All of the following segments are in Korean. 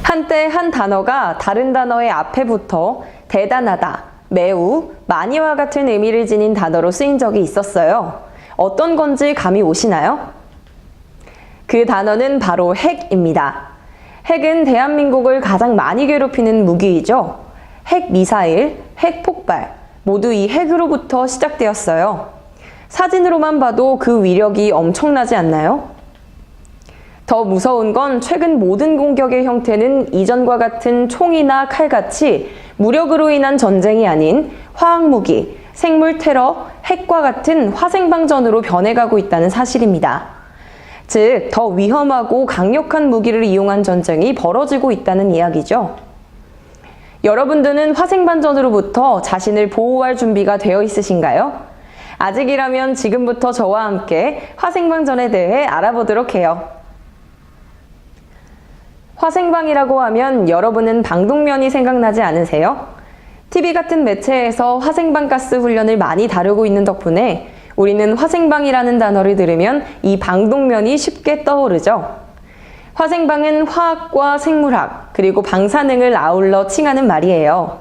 한때 한 단어가 다른 단어의 앞에 붙어 대단하다, 매우, 많이와 같은 의미를 지닌 단어로 쓰인 적이 있었어요. 어떤 건지 감이 오시나요? 그 단어는 바로 핵입니다. 핵은 대한민국을 가장 많이 괴롭히는 무기이죠. 핵미사일, 핵폭발, 모두 이 핵으로부터 시작되었어요. 사진으로만 봐도 그 위력이 엄청나지 않나요? 더 무서운 건 최근 모든 공격의 형태는 이전과 같은 총이나 칼같이 무력으로 인한 전쟁이 아닌 화학무기, 생물 테러, 핵과 같은 화생방전으로 변해가고 있다는 사실입니다. 즉, 더 위험하고 강력한 무기를 이용한 전쟁이 벌어지고 있다는 이야기죠. 여러분들은 화생방전으로부터 자신을 보호할 준비가 되어 있으신가요? 아직이라면 지금부터 저와 함께 화생방전에 대해 알아보도록 해요. 화생방이라고 하면 여러분은 방독면이 생각나지 않으세요? TV 같은 매체에서 화생방 가스 훈련을 많이 다루고 있는 덕분에 우리는 화생방이라는 단어를 들으면 이 방독면이 쉽게 떠오르죠. 화생방은 화학과 생물학, 그리고 방사능을 아울러 칭하는 말이에요.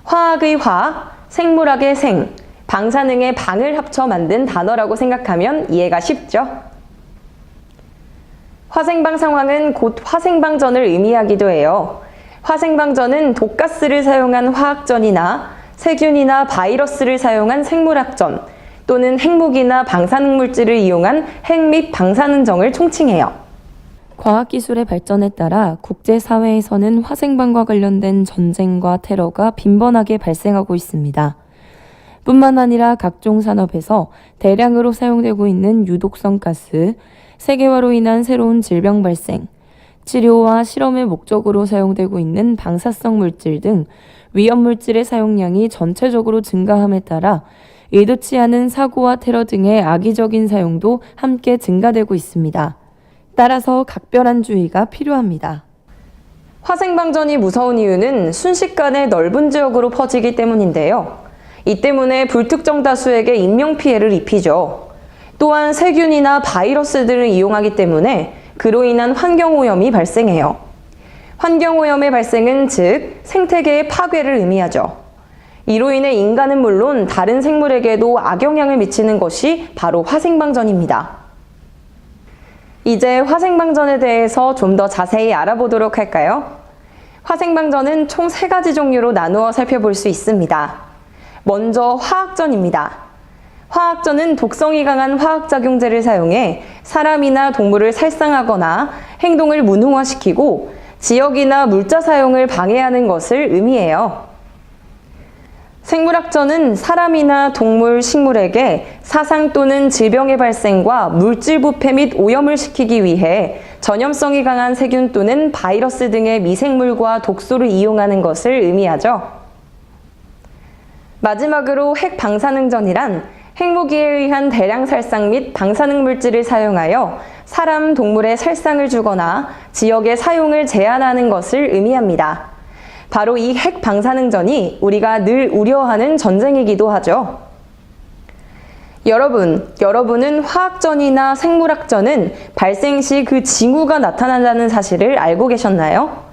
화학의 화, 생물학의 생, 방사능의 방을 합쳐 만든 단어라고 생각하면 이해가 쉽죠? 화생방 상황은 곧 화생방전을 의미하기도 해요. 화생방전은 독가스를 사용한 화학전이나 세균이나 바이러스를 사용한 생물학전, 또는 핵무기나 방사능 물질을 이용한 핵 및 방사능전을 총칭해요. 과학기술의 발전에 따라 국제사회에서는 화생방과 관련된 전쟁과 테러가 빈번하게 발생하고 있습니다. 뿐만 아니라 각종 산업에서 대량으로 사용되고 있는 유독성 가스, 세계화로 인한 새로운 질병 발생, 치료와 실험의 목적으로 사용되고 있는 방사성 물질 등 위험물질의 사용량이 전체적으로 증가함에 따라 의도치 않은 사고와 테러 등의 악의적인 사용도 함께 증가되고 있습니다. 따라서 각별한 주의가 필요합니다. 화생방전이 무서운 이유는 순식간에 넓은 지역으로 퍼지기 때문인데요. 이 때문에 불특정 다수에게 인명피해를 입히죠. 또한 세균이나 바이러스들을 이용하기 때문에 그로 인한 환경오염이 발생해요. 환경오염의 발생은 즉 생태계의 파괴를 의미하죠. 이로 인해 인간은 물론 다른 생물에게도 악영향을 미치는 것이 바로 화생방전입니다. 이제 화생방전에 대해서 좀 더 자세히 알아보도록 할까요? 화생방전은 총 3가지 종류로 나누어 살펴볼 수 있습니다. 먼저 화학전입니다. 화학전은 독성이 강한 화학작용제를 사용해 사람이나 동물을 살상하거나 행동을 무능화시키고 지역이나 물자 사용을 방해하는 것을 의미해요. 생물학전은 사람이나 동물, 식물에게 사상 또는 질병의 발생과 물질 부패 및 오염을 시키기 위해 전염성이 강한 세균 또는 바이러스 등의 미생물과 독소를 이용하는 것을 의미하죠. 마지막으로 핵방사능전이란 핵무기에 의한 대량 살상 및 방사능 물질을 사용하여 사람, 동물의 살상을 주거나 지역의 사용을 제한하는 것을 의미합니다. 바로 이 핵방사능전이 우리가 늘 우려하는 전쟁이기도 하죠. 여러분은 화학전이나 생물학전은 발생 시 그 징후가 나타난다는 사실을 알고 계셨나요?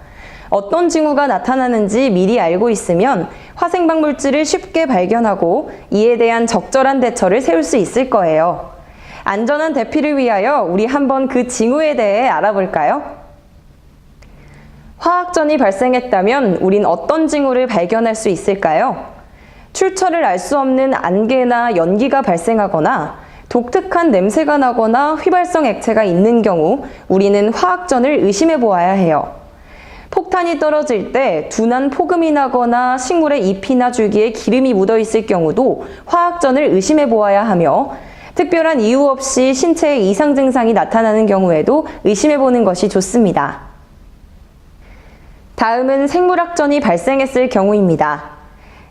어떤 징후가 나타나는지 미리 알고 있으면 화생방 물질을 쉽게 발견하고 이에 대한 적절한 대처를 세울 수 있을 거예요. 안전한 대피를 위하여 우리 한번 그 징후에 대해 알아볼까요? 화학전이 발생했다면 우린 어떤 징후를 발견할 수 있을까요? 출처를 알 수 없는 안개나 연기가 발생하거나 독특한 냄새가 나거나 휘발성 액체가 있는 경우 우리는 화학전을 의심해 보아야 해요. 폭탄이 떨어질 때 둔한 폭음이 나거나 식물의 잎이나 줄기에 기름이 묻어 있을 경우도 화학전을 의심해 보아야 하며 특별한 이유 없이 신체에 이상 증상이 나타나는 경우에도 의심해 보는 것이 좋습니다. 다음은 생물학전이 발생했을 경우입니다.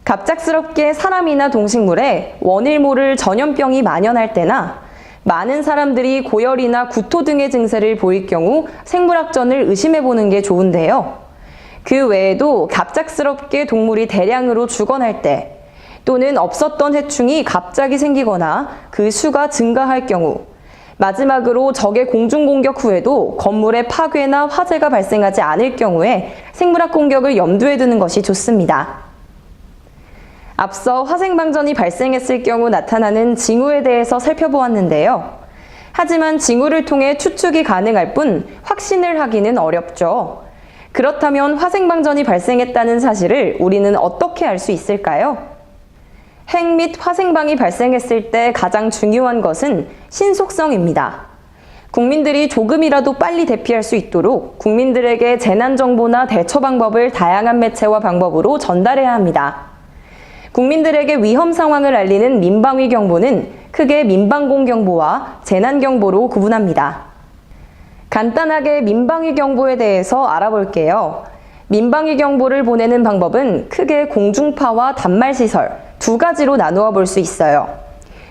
갑작스럽게 사람이나 동식물에 원일 모를 전염병이 만연할 때나 많은 사람들이 고열이나 구토 등의 증세를 보일 경우 생물학전을 의심해 보는 게 좋은데요. 그 외에도 갑작스럽게 동물이 대량으로 죽어날 때 또는 없었던 해충이 갑자기 생기거나 그 수가 증가할 경우 마지막으로 적의 공중공격 후에도 건물의 파괴나 화재가 발생하지 않을 경우에 생물학 공격을 염두에 두는 것이 좋습니다. 앞서 화생방전이 발생했을 경우 나타나는 징후에 대해서 살펴보았는데요. 하지만 징후를 통해 추측이 가능할 뿐 확신을 하기는 어렵죠. 그렇다면 화생방전이 발생했다는 사실을 우리는 어떻게 알 수 있을까요? 핵 및 화생방이 발생했을 때 가장 중요한 것은 신속성입니다. 국민들이 조금이라도 빨리 대피할 수 있도록 국민들에게 재난정보나 대처 방법을 다양한 매체와 방법으로 전달해야 합니다. 국민들에게 위험 상황을 알리는 민방위 경보는 크게 민방공 경보와 재난 경보로 구분합니다. 간단하게 민방위 경보에 대해서 알아볼게요. 민방위 경보를 보내는 방법은 크게 공중파와 단말시설 두 가지로 나누어 볼 수 있어요.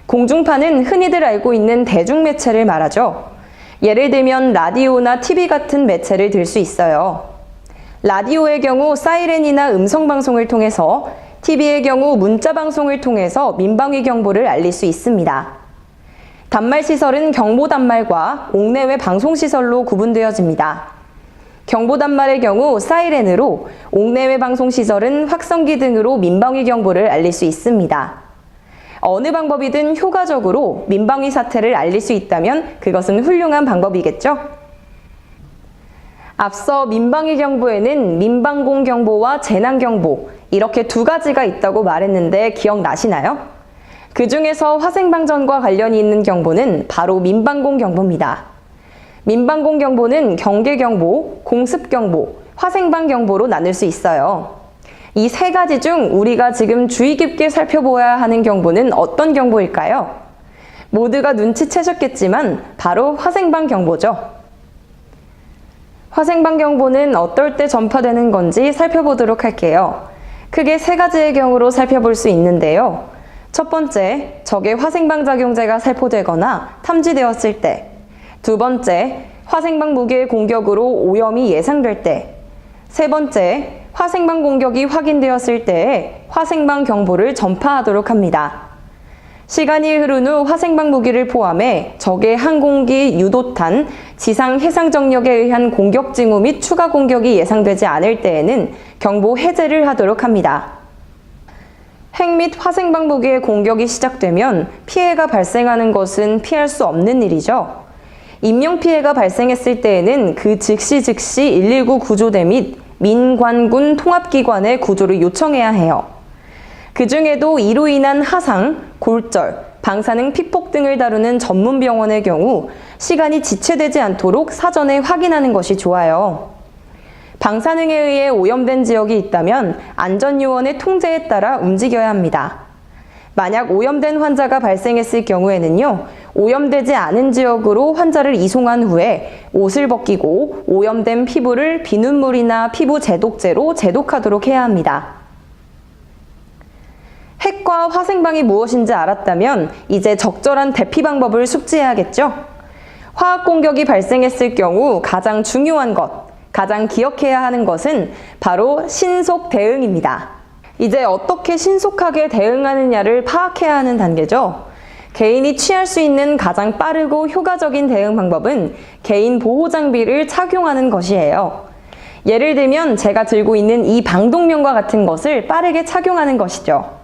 공중파는 흔히들 알고 있는 대중매체를 말하죠. 예를 들면 라디오나 TV 같은 매체를 들 수 있어요. 라디오의 경우 사이렌이나 음성방송을 통해서, TV의 경우 문자방송을 통해서 민방위 경보를 알릴 수 있습니다. 단말시설은 경보단말과 옥내외 방송시설로 구분되어집니다. 경보단말의 경우 사이렌으로, 옥내외 방송시설은 확성기 등으로 민방위 경보를 알릴 수 있습니다. 어느 방법이든 효과적으로 민방위 사태를 알릴 수 있다면 그것은 훌륭한 방법이겠죠? 앞서 민방위 경보에는 민방공 경보와 재난 경보 이렇게 두 가지가 있다고 말했는데 기억나시나요? 그 중에서 화생방전과 관련이 있는 경보는 바로 민방공 경보입니다. 민방공 경보는 경계경보, 공습경보, 화생방 경보로 나눌 수 있어요. 이 세 가지 중 우리가 지금 주의 깊게 살펴보아야 하는 경보는 어떤 경보일까요? 모두가 눈치채셨겠지만 바로 화생방 경보죠. 화생방 경보는 어떨 때 전파되는 건지 살펴보도록 할게요. 크게 세 가지의 경우로 살펴볼 수 있는데요. 첫 번째, 적의 화생방 작용제가 살포되거나 탐지되었을 때. 두 번째, 화생방 무기의 공격으로 오염이 예상될 때. 세 번째, 화생방 공격이 확인되었을 때에 화생방 경보를 전파하도록 합니다. 시간이 흐른 후 화생방 무기를 포함해 적의 항공기, 유도탄, 지상 해상 정력에 의한 공격 징후 및 추가 공격이 예상되지 않을 때에는 경보 해제를 하도록 합니다. 핵 및 화생방 무기의 공격이 시작되면 피해가 발생하는 것은 피할 수 없는 일이죠. 인명피해가 발생했을 때에는 그 즉시 119 구조대 및 민관군 통합기관에 구조를 요청해야 해요. 그 중에도 이로 인한 하상, 골절, 방사능 피폭 등을 다루는 전문 병원의 경우 시간이 지체되지 않도록 사전에 확인하는 것이 좋아요. 방사능에 의해 오염된 지역이 있다면 안전요원의 통제에 따라 움직여야 합니다. 만약 오염된 환자가 발생했을 경우에는요, 오염되지 않은 지역으로 환자를 이송한 후에 옷을 벗기고 오염된 피부를 비눗물이나 피부 제독제로 제독하도록 해야 합니다. 핵과 화생방이 무엇인지 알았다면 이제 적절한 대피 방법을 숙지해야겠죠? 화학 공격이 발생했을 경우 가장 중요한 것, 가장 기억해야 하는 것은 바로 신속 대응입니다. 이제 어떻게 신속하게 대응하느냐를 파악해야 하는 단계죠. 개인이 취할 수 있는 가장 빠르고 효과적인 대응 방법은 개인 보호 장비를 착용하는 것이에요. 예를 들면 제가 들고 있는 이 방독면과 같은 것을 빠르게 착용하는 것이죠.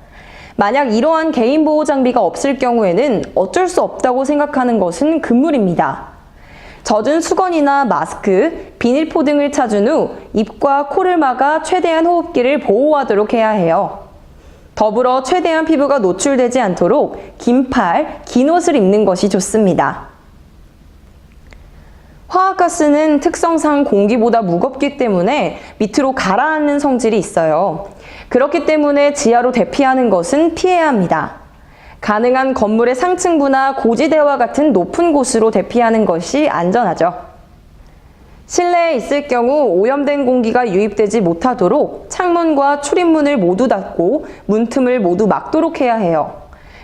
만약 이러한 개인 보호 장비가 없을 경우에는 어쩔 수 없다고 생각하는 것은 금물입니다. 젖은 수건이나 마스크, 비닐포 등을 찾은 후 입과 코를 막아 최대한 호흡기를 보호하도록 해야 해요. 더불어 최대한 피부가 노출되지 않도록 긴 팔, 긴 옷을 입는 것이 좋습니다. 화학가스는 특성상 공기보다 무겁기 때문에 밑으로 가라앉는 성질이 있어요. 그렇기 때문에 지하로 대피하는 것은 피해야 합니다. 가능한 건물의 상층부나 고지대와 같은 높은 곳으로 대피하는 것이 안전하죠. 실내에 있을 경우 오염된 공기가 유입되지 못하도록 창문과 출입문을 모두 닫고 문틈을 모두 막도록 해야 해요.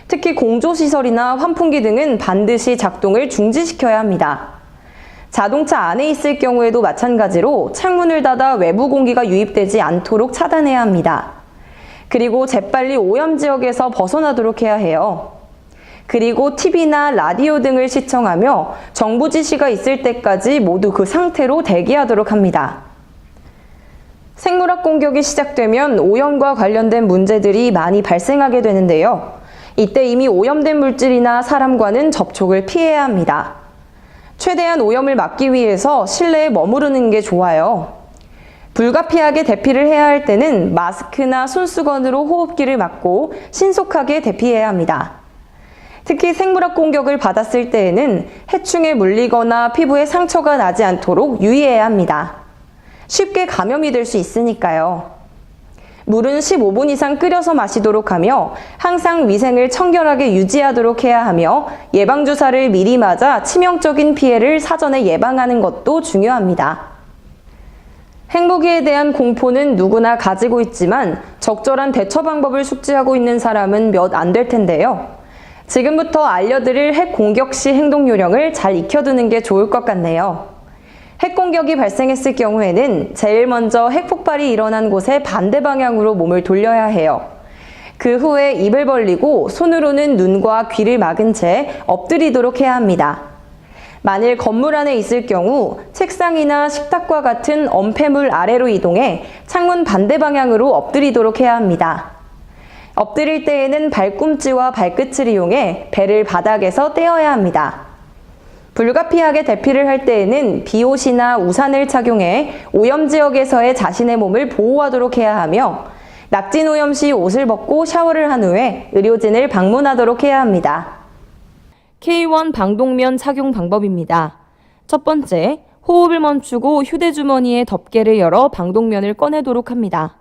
특히 공조시설이나 환풍기 등은 반드시 작동을 중지시켜야 합니다. 자동차 안에 있을 경우에도 마찬가지로 창문을 닫아 외부 공기가 유입되지 않도록 차단해야 합니다. 그리고 재빨리 오염 지역에서 벗어나도록 해야 해요. 그리고 TV나 라디오 등을 시청하며 정부 지시가 있을 때까지 모두 그 상태로 대기하도록 합니다. 생물학 공격이 시작되면 오염과 관련된 문제들이 많이 발생하게 되는데요. 이때 이미 오염된 물질이나 사람과는 접촉을 피해야 합니다. 최대한 오염을 막기 위해서 실내에 머무르는 게 좋아요. 불가피하게 대피를 해야 할 때는 마스크나 손수건으로 호흡기를 막고 신속하게 대피해야 합니다. 특히 생물학 공격을 받았을 때에는 해충에 물리거나 피부에 상처가 나지 않도록 유의해야 합니다. 쉽게 감염이 될 수 있으니까요. 물은 15분 이상 끓여서 마시도록 하며 항상 위생을 청결하게 유지하도록 해야 하며 예방주사를 미리 맞아 치명적인 피해를 사전에 예방하는 것도 중요합니다. 핵무기에 대한 공포는 누구나 가지고 있지만 적절한 대처 방법을 숙지하고 있는 사람은 몇 안 될 텐데요. 지금부터 알려드릴 핵 공격 시 행동 요령을 잘 익혀두는 게 좋을 것 같네요. 핵 공격이 발생했을 경우에는 제일 먼저 핵 폭발이 일어난 곳의 반대 방향으로 몸을 돌려야 해요. 그 후에 입을 벌리고 손으로는 눈과 귀를 막은 채 엎드리도록 해야 합니다. 만일 건물 안에 있을 경우 책상이나 식탁과 같은 엄폐물 아래로 이동해 창문 반대 방향으로 엎드리도록 해야 합니다. 엎드릴 때에는 발꿈치와 발끝을 이용해 배를 바닥에서 떼어야 합니다. 불가피하게 대피를 할 때에는 비옷이나 우산을 착용해 오염 지역에서의 자신의 몸을 보호하도록 해야 하며 낙진 오염 시 옷을 벗고 샤워를 한 후에 의료진을 방문하도록 해야 합니다. K1 방독면 착용 방법입니다. 첫 번째, 호흡을 멈추고 휴대주머니에 덮개를 열어 방독면을 꺼내도록 합니다.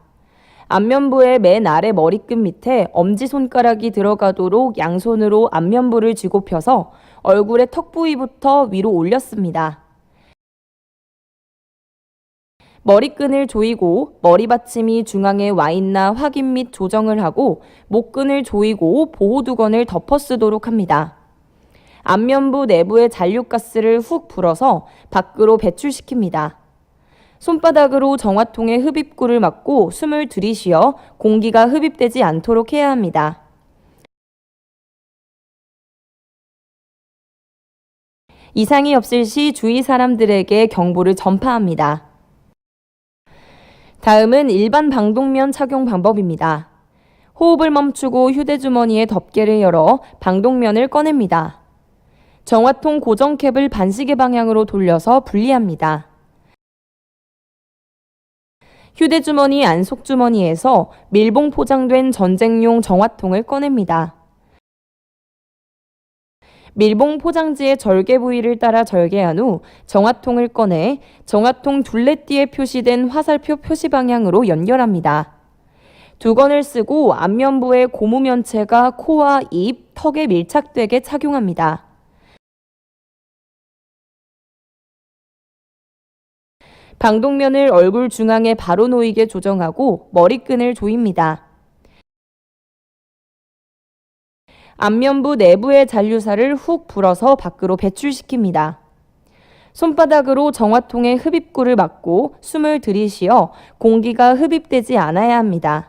안면부의 맨 아래 머리끝 밑에 엄지손가락이 들어가도록 양손으로 안면부를 쥐고 펴서 얼굴의 턱 부위부터 위로 올렸습니다. 머리끈을 조이고 머리 받침이 중앙에 와 있나 확인 및 조정을 하고 목끈을 조이고 보호두건을 덮어 쓰도록 합니다. 안면부 내부의 잔류가스를 훅 불어서 밖으로 배출시킵니다. 손바닥으로 정화통의 흡입구를 막고 숨을 들이쉬어 공기가 흡입되지 않도록 해야 합니다. 이상이 없을 시 주위 사람들에게 경보를 전파합니다. 다음은 일반 방독면 착용 방법입니다. 호흡을 멈추고 휴대주머니에 덮개를 열어 방독면을 꺼냅니다. 정화통 고정캡을 반시계 방향으로 돌려서 분리합니다. 휴대주머니 안속주머니에서 밀봉 포장된 전쟁용 정화통을 꺼냅니다. 밀봉 포장지의 절개 부위를 따라 절개한 후 정화통을 꺼내 정화통 둘레띠에 표시된 화살표 표시 방향으로 연결합니다. 두건을 쓰고 안면부의 고무면체가 코와 입, 턱에 밀착되게 착용합니다. 방독면을 얼굴 중앙에 바로 놓이게 조정하고 머리끈을 조입니다. 안면부 내부의 잔류사를 훅 불어서 밖으로 배출시킵니다. 손바닥으로 정화통의 흡입구를 막고 숨을 들이쉬어 공기가 흡입되지 않아야 합니다.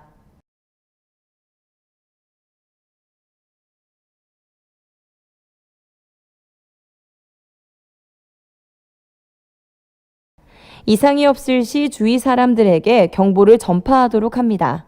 이상이 없을 시 주위 사람들에게 경보를 전파하도록 합니다.